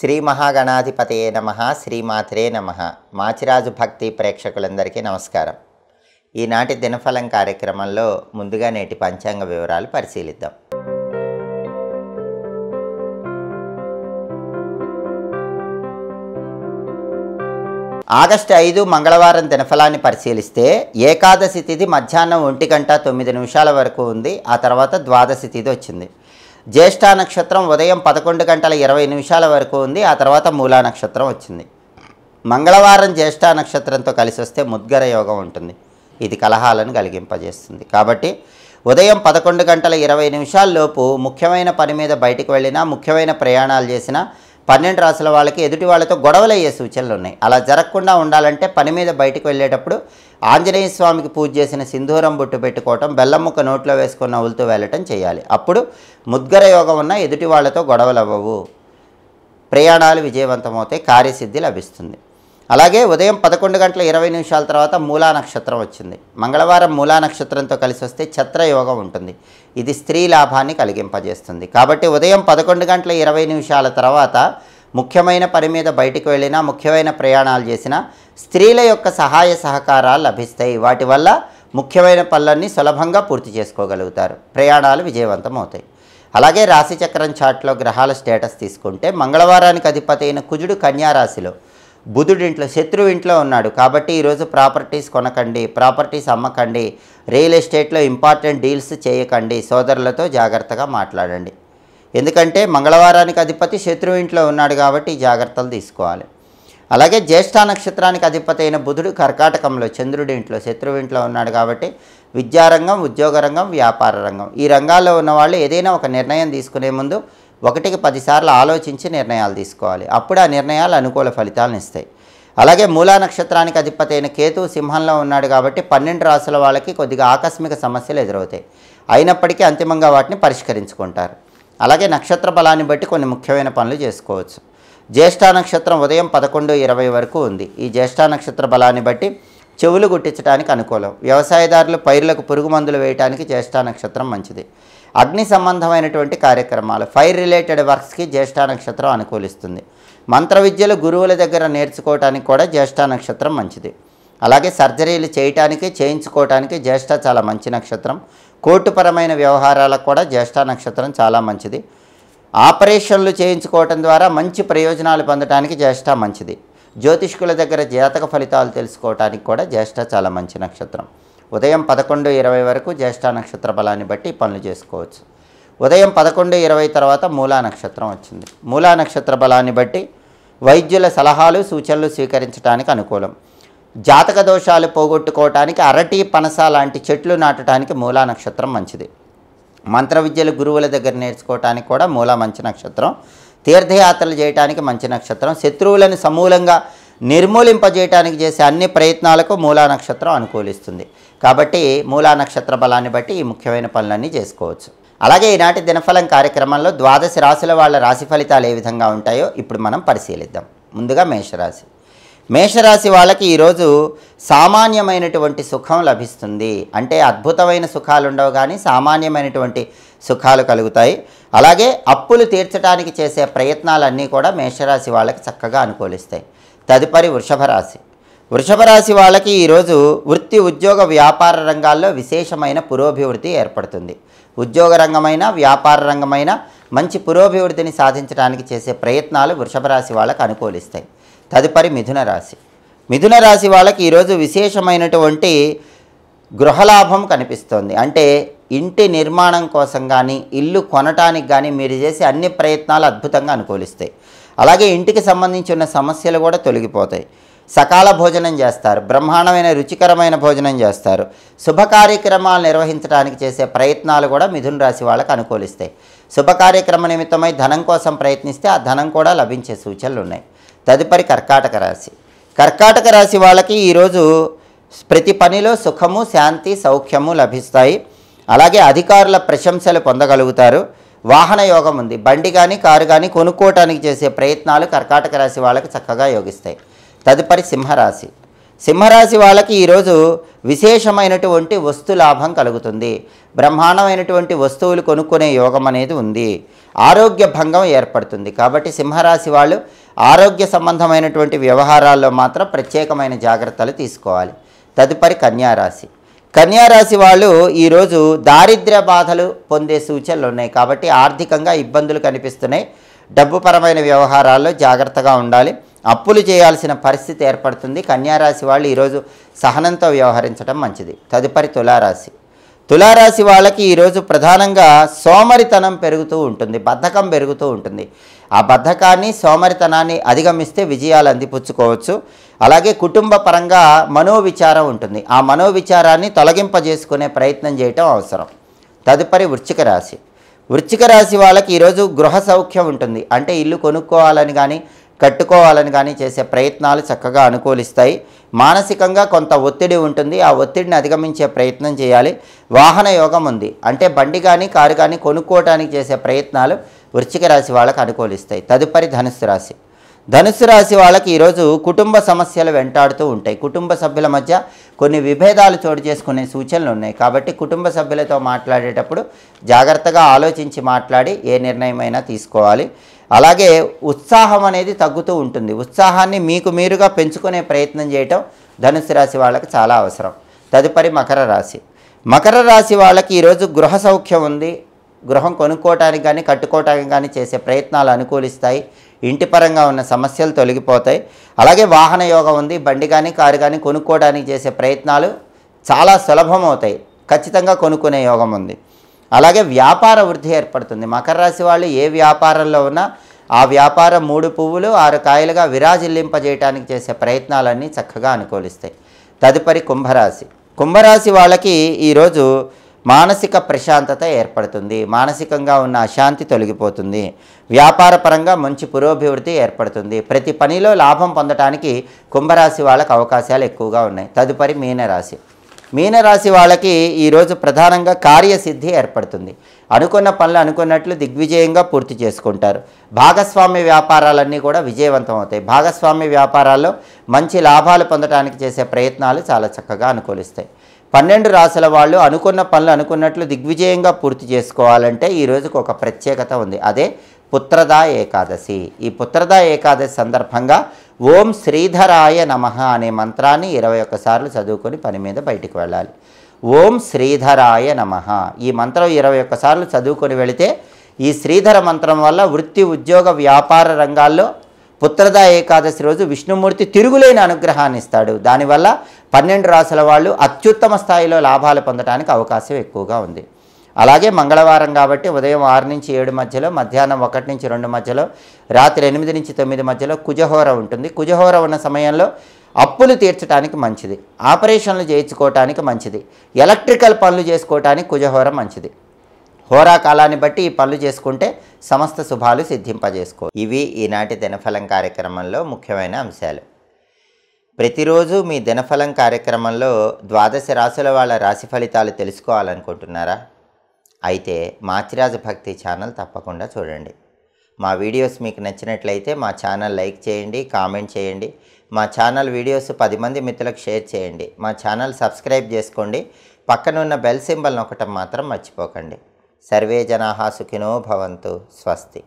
శ్రీ మహాగణాధిపతయే నమః, శ్రీమాత్రే నమః. మాచిరాజు భక్తి ప్రేక్షకులందరికీ నమస్కారం. ఈనాటి దినఫలం కార్యక్రమంలో ముందుగా నేటి పంచాంగ వివరాలు పరిశీలిద్దాం. ఆగస్టు 5 మంగళవారం దినఫలాన్ని పరిశీలిస్తే ఏకాదశి తిథి మధ్యాహ్నం 1:09 వరకు ఉంది. ఆ తర్వాత ద్వాదశి తిథి వచ్చింది. జ్యేష్ఠ నక్షత్రం ఉదయం 11:20 వరకు ఉంది. ఆ తర్వాత మూలా నక్షత్రం వచ్చింది. మంగళవారం జ్యేష్ఠ నక్షత్రంతో కలిసి వస్తే ముద్గర యోగం ఉంటుంది. ఇది కలహాలను కలిగింపజేస్తుంది. కాబట్టి ఉదయం 11:20 లోపు ముఖ్యమైన పని మీద బయటికి వెళ్ళినా, ముఖ్యమైన ప్రయాణాలు చేసినా 12 రాసుల వాళ్ళకి ఎదుటి వాళ్ళతో గొడవలు అయ్యే సూచనలు ఉన్నాయి. అలా జరగకుండా ఉండాలంటే పని మీద బయటకు వెళ్ళేటప్పుడు ఆంజనేయ స్వామికి పూజ చేసిన సింధూరం బొట్టు పెట్టుకోవటం, బెల్లం ముక్క నోట్లో వేసుకున్న నవ్వులతో వెళ్ళటం చేయాలి. అప్పుడు ముద్గర యోగం ఉన్న ఎదుటి వాళ్ళతో గొడవలు అవ్వవు, ప్రయాణాలు విజయవంతమవుతాయి, కార్యసిద్ధి లభిస్తుంది. అలాగే ఉదయం 11:20 తర్వాత మూలా నక్షత్రం వచ్చింది. మంగళవారం మూలా నక్షత్రంతో కలిసి వస్తే ఛత్రయోగం ఉంటుంది. ఇది స్త్రీ లాభాన్ని కలిగింపజేస్తుంది. కాబట్టి ఉదయం 11:20 తర్వాత ముఖ్యమైన పని మీద బయటికి వెళ్ళినా, ముఖ్యమైన ప్రయాణాలు చేసినా స్త్రీల యొక్క సహాయ సహకారాలు లభిస్తాయి. వాటి వల్ల ముఖ్యమైన పనులన్నీ సులభంగా పూర్తి చేసుకోగలుగుతారు. ప్రయాణాలు విజయవంతం అవుతాయి. అలాగే రాశిచక్రం చార్ట్లో గ్రహాల స్టేటస్ తీసుకుంటే మంగళవారానికి అధిపతి అయిన కుజుడు కన్యా రాశిలో, బుధుడి ఇంట్లో, శత్రువు ఇంట్లో ఉన్నాడు. కాబట్టి ఈరోజు ప్రాపర్టీస్ కొనకండి, ప్రాపర్టీస్ అమ్మకండి, రియల్ ఎస్టేట్లో ఇంపార్టెంట్ డీల్స్ చేయకండి, సోదరులతో జాగ్రత్తగా మాట్లాడండి. ఎందుకంటే మంగళవారానికి అధిపతి శత్రువు ఇంట్లో ఉన్నాడు కాబట్టి జాగ్రత్తలు తీసుకోవాలి. అలాగే జ్యేష్ఠ నక్షత్రానికి అధిపతి అయిన బుధుడు కర్కాటకంలో, చంద్రుడి ఇంట్లో, శత్రువు ఇంట్లో ఉన్నాడు కాబట్టి విద్యారంగం, ఉద్యోగ రంగం, వ్యాపార రంగం, ఈ రంగాల్లో ఉన్నవాళ్ళు ఏదైనా ఒక నిర్ణయం తీసుకునే ముందు 1కి 10 సార్లు ఆలోచించి నిర్ణయాలు తీసుకోవాలి. అప్పుడు ఆ నిర్ణయాలు అనుకూల ఫలితాలను ఇస్తాయి. అలాగే మూలా నక్షత్రానికి అధిపతి అయిన కేతు సింహంలో ఉన్నాడు కాబట్టి 12 రాసుల వాళ్ళకి కొద్దిగా ఆకస్మిక సమస్యలు ఎదురవుతాయి. అయినప్పటికీ అంతిమంగా వాటిని పరిష్కరించుకుంటారు. అలాగే నక్షత్ర బలాన్ని బట్టి కొన్ని ముఖ్యమైన పనులు చేసుకోవచ్చు. జ్యేష్ఠ నక్షత్రం ఉదయం 11:20 వరకు ఉంది. ఈ జ్యేష్ఠ నక్షత్ర బలాన్ని బట్టి చెవులు గుట్టించడానికి అనుకూలం. వ్యవసాయదారులు పైర్లకు పురుగు మందులు వేయడానికి జ్యేష్ఠ నక్షత్రం మంచిది. అగ్ని సంబంధమైనటువంటి కార్యక్రమాలు, ఫైర్ రిలేటెడ్ వర్క్స్కి జ్యేష్ఠ నక్షత్రం అనుకూలిస్తుంది. మంత్ర విద్యలు గురువుల దగ్గర నేర్చుకోవడానికి కూడా జ్యేష్ఠ నక్షత్రం మంచిది. అలాగే సర్జరీలు చేయటానికి, చేయించుకోవటానికి జ్యేష్ఠ చాలా మంచి నక్షత్రం. కోర్టుపరమైన వ్యవహారాలకు కూడా జ్యేష్ఠ నక్షత్రం చాలా మంచిది. ఆపరేషన్లు చేయించుకోవటం ద్వారా మంచి ప్రయోజనాలు పొందడానికి జ్యేష్ఠ మంచిది. జ్యోతిష్కుల దగ్గర జాతక ఫలితాలు తెలుసుకోవటానికి కూడా జ్యేష్ఠ చాలా మంచి నక్షత్రం. ఉదయం 11:20 వరకు జ్యేష్ఠ నక్షత్ర బలాన్ని బట్టి పనులు చేసుకోవచ్చు. ఉదయం 11:20 తర్వాత మూలా నక్షత్రం వచ్చింది. మూలా నక్షత్ర బలాన్ని బట్టి వైద్యుల సలహాలు, సూచనలు స్వీకరించడానికి అనుకూలం. జాతక దోషాలు పోగొట్టుకోవటానికి అరటి, పనస లాంటి చెట్లు నాటడానికి మూలా నక్షత్రం మంచిది. మంత్ర విద్యలు గురువుల దగ్గర నేర్చుకోవటానికి కూడా మూలా మంచి నక్షత్రం. తీర్థయాత్రలు చేయడానికి మంచి నక్షత్రం. శత్రువులను సమూలంగా నిర్మూలింపజేయడానికి చేసే అన్ని ప్రయత్నాలకు మూలా నక్షత్రం అనుకూలిస్తుంది. కాబట్టి మూలా నక్షత్ర బలాన్ని బట్టి ఈ ముఖ్యమైన పనులన్నీ చేసుకోవచ్చు. అలాగే ఈనాటి దినఫలం కార్యక్రమంలో ద్వాదశ రాశుల వాళ్ళ రాశి ఫలితాలు ఏ విధంగా ఉంటాయో ఇప్పుడు మనం పరిశీలిద్దాం. ముందుగా మేషరాశి. మేషరాశి వాళ్ళకి ఈరోజు సామాన్యమైనటువంటి సుఖం లభిస్తుంది. అంటే అద్భుతమైన సుఖాలు ఉండవు కానీ సామాన్యమైనటువంటి సుఖాలు కలుగుతాయి. అలాగే అప్పులు తీర్చడానికి చేసే ప్రయత్నాలన్నీ కూడా మేషరాశి వాళ్ళకి చక్కగా అనుకూలిస్తాయి. తదుపరి వృషభ రాశి. వృషభ రాశి వాళ్ళకి ఈరోజు వృత్తి, ఉద్యోగ, వ్యాపార రంగాల్లో విశేషమైన పురోభివృద్ధి ఏర్పడుతుంది. ఉద్యోగ రంగమైన, వ్యాపార రంగమైన మంచి పురోభివృద్ధిని సాధించడానికి చేసే ప్రయత్నాలు వృషభ రాశి వాళ్ళకి అనుకూలిస్తాయి. తదుపరి మిథున రాశి. మిథున రాశి వాళ్ళకి ఈరోజు విశేషమైనటువంటి గృహలాభం కనిపిస్తోంది. అంటే ఇంటి నిర్మాణం కోసం కానీ, ఇల్లు కొనటానికి కానీ మీరు చేసే అన్ని ప్రయత్నాలు అద్భుతంగా అనుకూలిస్తాయి. అలాగే ఇంటికి సంబంధించి ఉన్న సమస్యలు కూడా తొలగిపోతాయి. సకాల భోజనం చేస్తారు, బ్రహ్మాండమైన రుచికరమైన భోజనం చేస్తారు. శుభ కార్యక్రమాలు నిర్వహించడానికి చేసే ప్రయత్నాలు కూడా మిథున రాశి వాళ్ళకి అనుకూలిస్తాయి. శుభ కార్యక్రమ నిమిత్తమై ధనం కోసం ప్రయత్నిస్తే ఆ ధనం కూడా లభించే సూచనలు ఉన్నాయి. తదుపరి కర్కాటక రాశి. కర్కాటక రాశి వాళ్ళకి ఈరోజు ప్రతి పనిలో సుఖము, శాంతి, సౌఖ్యము లభిస్తాయి. అలాగే అధికారుల ప్రశంసలు పొందగలుగుతారు. వాహన యోగం ఉంది. బండి కానీ, కారు కానీ కొనుక్కోవటానికి చేసే ప్రయత్నాలు కర్కాటక రాశి వాళ్ళకి చక్కగా యోగిస్తాయి. తదుపరి సింహరాశి. సింహరాశి వాళ్ళకి ఈరోజు విశేషమైనటువంటి వస్తు లాభం కలుగుతుంది. బ్రహ్మాండమైనటువంటి వస్తువులు కొనుక్కునే యోగం అనేది ఉంది. ఆరోగ్య భంగం ఏర్పడుతుంది. కాబట్టి సింహరాశి వాళ్ళు ఆరోగ్య సంబంధమైనటువంటి వ్యవహారాల్లో మాత్రం ప్రత్యేకమైన జాగ్రత్తలు తీసుకోవాలి. తదుపరి కన్యారాశి. కన్యారాశి వాళ్ళు ఈరోజు దారిద్ర్య బాధలు పొందే సూచనలు ఉన్నాయి. కాబట్టి ఆర్థికంగా ఇబ్బందులు కనిపిస్తున్నాయి. డబ్బుపరమైన వ్యవహారాల్లో జాగ్రత్తగా ఉండాలి. అప్పులు చేయాల్సిన పరిస్థితి ఏర్పడుతుంది. కన్యారాశి వాళ్ళు ఈరోజు సహనంతో వ్యవహరించడం మంచిది. తదుపరి తులారాశి. తులారాశి వాళ్ళకి ఈరోజు ప్రధానంగా సోమరితనం పెరుగుతూ ఉంటుంది, బద్ధకం పెరుగుతూ ఉంటుంది. ఆ బద్ధకాన్ని సోమరితనాన్ని అధిగమిస్తే విజయాలు అందిపుచ్చుకోవచ్చు. అలాగే కుటుంబ పరంగా మనోవిచారం ఉంటుంది. ఆ మనోవిచారాన్ని తొలగింపజేసుకునే ప్రయత్నం చేయటం అవసరం. తదుపరి వృశ్చిక రాశి. వృశ్చిక రాశి వాళ్ళకి ఈరోజు గృహ సౌఖ్యం ఉంటుంది. అంటే ఇల్లు కొనుక్కోవాలని కానీ కట్టుకోవాలని కానీ చేసే ప్రయత్నాలు చక్కగా అనుకూలిస్తాయి. మానసికంగా కొంత ఒత్తిడి ఉంటుంది. ఆ ఒత్తిడిని అధిగమించే ప్రయత్నం చేయాలి. వాహన యోగం ఉంది. అంటే బండి కానీ కారు కానీ కొనుక్కోవడానికి చేసే ప్రయత్నాలు వృశ్చిక రాశి వాళ్ళకి అనుకూలిస్తాయి. తదుపరి ధనుస్సు రాశి. ధనుస్సు రాశి వాళ్ళకి ఈరోజు కుటుంబ సమస్యలు వెంటాడుతూ ఉంటాయి. కుటుంబ సభ్యుల మధ్య కొన్ని విభేదాలు చోటు చేసుకునే సూచనలు ఉన్నాయి. కాబట్టి కుటుంబ సభ్యులతో మాట్లాడేటప్పుడు జాగ్రత్తగా ఆలోచించి మాట్లాడి ఏ నిర్ణయమైనా తీసుకోవాలి. అలాగే ఉత్సాహం అనేది తగ్గుతూ ఉంటుంది. ఉత్సాహాన్ని మీకు మీరుగా పెంచుకునే ప్రయత్నం చేయటం ధనుస్సు రాశి వాళ్ళకి చాలా అవసరం. తదుపరి మకర రాశి. మకర రాశి వాళ్ళకి ఈరోజు గృహ సౌఖ్యం ఉంది. గృహం కొనుక్కోవటానికి కానీ కట్టుకోవటానికి కానీ చేసే ప్రయత్నాలు అనుకూలిస్తాయి. ఇంటి పరంగా ఉన్న సమస్యలు తొలగిపోతాయి. అలాగే వాహన యోగం ఉంది. బండి కానీ కారు కానీ కొనుక్కోవడానికి చేసే ప్రయత్నాలు చాలా సులభం అవుతాయి. ఖచ్చితంగా కొనుక్కునే యోగం ఉంది. అలాగే వ్యాపార వృద్ధి ఏర్పడుతుంది. మకర రాశి వాళ్ళు ఏ వ్యాపారంలో ఉన్నా ఆ వ్యాపారం 3 పువ్వులు 6 కాయలుగా విరాజిల్లింపజేయడానికి చేసే ప్రయత్నాలన్నీ చక్కగా అనుకూలిస్తాయి. తదుపరి కుంభరాశి. కుంభరాశి వాళ్ళకి ఈరోజు మానసిక ప్రశాంతత ఏర్పడుతుంది. మానసికంగా ఉన్న అశాంతి తొలగిపోతుంది. వ్యాపార పరంగా మంచి పురోభివృద్ధి ఏర్పడుతుంది. ప్రతి పనిలో లాభం పొందడానికి కుంభరాశి వాళ్ళకి అవకాశాలు ఎక్కువగా ఉన్నాయి. తదుపరి మీనరాశి. మీనరాశి వాళ్ళకి ఈరోజు ప్రధానంగా కార్యసిద్ధి ఏర్పడుతుంది. అనుకున్న పనులు అనుకున్నట్లు దిగ్విజయంగా పూర్తి చేసుకుంటారు. భాగస్వామ్య వ్యాపారాలన్నీ కూడా విజయవంతం అవుతాయి. భాగస్వామ్య వ్యాపారాల్లో మంచి లాభాలు పొందడానికి చేసే ప్రయత్నాలు చాలా చక్కగా అనుకూలిస్తాయి. 12 రాశుల వాళ్ళు అనుకున్న పనులు అనుకున్నట్లు దిగ్విజయంగా పూర్తి చేసుకోవాలంటే ఈ రోజుకు ఒక ప్రత్యేకత ఉంది. అదే పుత్రదా ఏకాదశి. ఈ పుత్రదా ఏకాదశి సందర్భంగా ఓం శ్రీధరాయ నమః అనే మంత్రాన్ని 21 సార్లు చదువుకొని పని మీద బయటికి వెళ్ళాలి. ఓం శ్రీధరాయ నమః ఈ మంత్రం 21 సార్లు చదువుకొని వెళితే ఈ శ్రీధర మంత్రం వల్ల వృత్తి ఉద్యోగ వ్యాపార రంగాల్లో పుత్రదా ఏకాదశి రోజు విష్ణుమూర్తి తిరుగులేని అనుగ్రహాన్ని ఇస్తాడు. దానివల్ల 12 రాశుల వాళ్ళు అత్యుత్తమ స్థాయిలో లాభాలు పొందడానికి అవకాశం ఎక్కువగా ఉంది. అలాగే మంగళవారం కాబట్టి ఉదయం 6 నుంచి 7 మధ్యలో, మధ్యాహ్నం 1 నుంచి 2 మధ్యలో, రాత్రి 8 నుంచి 9 మధ్యలో కుజహోర ఉంటుంది. కుజహోర ఉన్న సమయంలో అప్పులు తీర్చడానికి మంచిది. ఆపరేషన్లు చేయించుకోవటానికి మంచిది. ఎలక్ట్రికల్ పనులు చేసుకోవటానికి కుజహోర మంచిది. హోరా కాలాన్ని బట్టి ఈ పనులు చేసుకుంటే సమస్త శుభాలు సిద్ధింపజేసుకో. ఇవి ఈనాటి దినఫలం కార్యక్రమంలో ముఖ్యమైన అంశాలు. ప్రతిరోజు మీ దినఫలం కార్యక్రమంలో 12 రాశుల వాళ్ళ రాశి ఫలితాలు తెలుసుకోవాలనుకుంటున్నారా? అయితే మాచిరాజు భక్తి ఛానల్ తప్పకుండా చూడండి. మా వీడియోస్ మీకు నచ్చినట్లయితే మా ఛానల్ లైక్ చేయండి, కామెంట్ చేయండి. మా ఛానల్ వీడియోస్ 10 మంది మిత్రులకు షేర్ చేయండి. మా ఛానల్ సబ్స్క్రైబ్ చేసుకోండి. పక్కనున్న బెల్ సింబల్ నొక్కటం మాత్రం మర్చిపోకండి. సర్వే జనాః సుఖినో భవంతు. స్వస్తి.